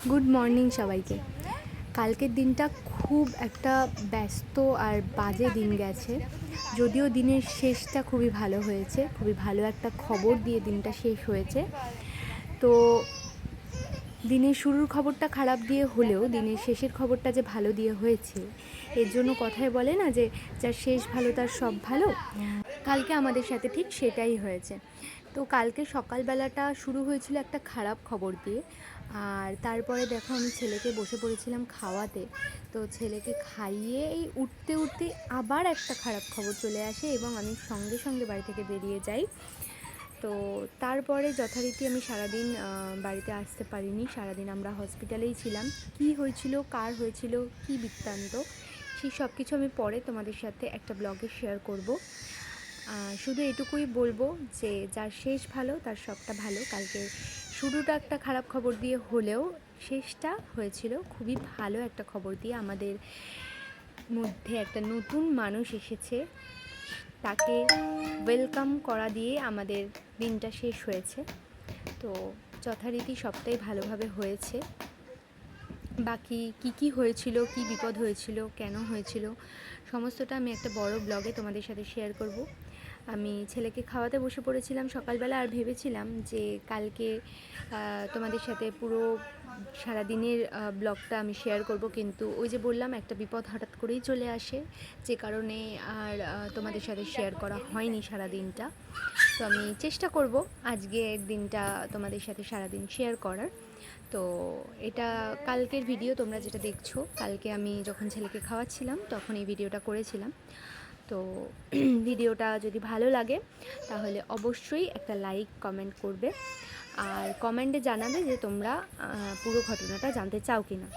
Good morning সবাইকে। কালকের দিনটা খুব একটা ব্যস্ত আর বাজে দিন গেছে। যদিও দিনের শেষটা খুবই ভালো হয়েছে, খুবই ভালো একটা খবর দিয়ে দিনটা শেষ হয়েছে। তো দিনের শুরুর খবরটা খারাপ দিয়ে হলেও দিনের শেষের খবরটা যে ভালো দিয়ে হয়েছে, এর জন্য কথায় বলে না যে যার শেষ ভালো তার সব ভালো। কালকে আমাদের সাথে ঠিক সেটাই হয়েছে। তো কালকে সকালবেলাটা শুরু হয়েছিল একটা খারাপ খবর দিয়ে, আর তারপরে দেখো আমি ছেলেকে বসে পড়েছিলাম খাওয়াতে। তো ছেলেকে খাইয়ে এই উঠতে উঠতে আবার একটা খারাপ খবর চলে আসে এবং আমি সঙ্গে সঙ্গে বাড়ি থেকে বেরিয়ে যাই। তো তারপরে যথারীতি আমি সারাদিন বাড়িতে আসতে পারিনি, সারাদিন আমরা হসপিটালেই ছিলাম। কি হয়েছিল, কার হয়েছিল, কি বৃত্তান্ত, সেই সব কিছু আমি পরে তোমাদের সাথে একটা ব্লগে শেয়ার করব। শুধু এটুকুই বলবো যে যার শেষ ভালো তার সবটা ভালো। কালকে শুরুটা একটা খারাপ খবর দিয়ে হলেও শেষটা হয়েছিল খুবই ভালো একটা খবর দিয়ে। আমাদের মধ্যে একটা নতুন মানুষ এসেছে, তাকে ওয়েলকাম করা দিয়ে আমাদের দিনটা শেষ হয়েছে। তো যথারীতি সবটাই ভালোভাবে হয়েছে। বাকি কি হয়েছিল, কি বিপদ হয়েছিল, কেন হয়েছিল, সমস্তটা আমি একটা বড় ব্লগে তোমাদের সাথে শেয়ার করব। আমি ছেলেকে খাওয়াতে বসে পড়েছিলাম সকালবেলা, আর ভেবেছিলাম যে কালকে তোমাদের সাথে পুরো সারাদিনের ব্লগটা আমি শেয়ার করব, কিন্তু ওই যে বললাম একটা বিপদ হঠাৎ করেই চলে আসে, যে কারণে আর তোমাদের সাথে শেয়ার করা হয়নি সারাদিনটা। তো আমি চেষ্টা করব আজকের দিনটা তোমাদের সাথে সারাদিন শেয়ার করার। তো এটা কালকের ভিডিও, তোমরা যেটা দেখছো, কালকে আমি যখন ছেলেকে খাওয়াচ্ছিলাম তখন এই ভিডিওটা করেছিলাম। তো ভিডিওটা যদি ভালো লাগে তাহলে অবশ্যই একটা লাইক কমেন্ট করবে, আর কমেন্টে জানাবে যে তোমরা পুরো ঘটনাটা জানতে চাও কি না।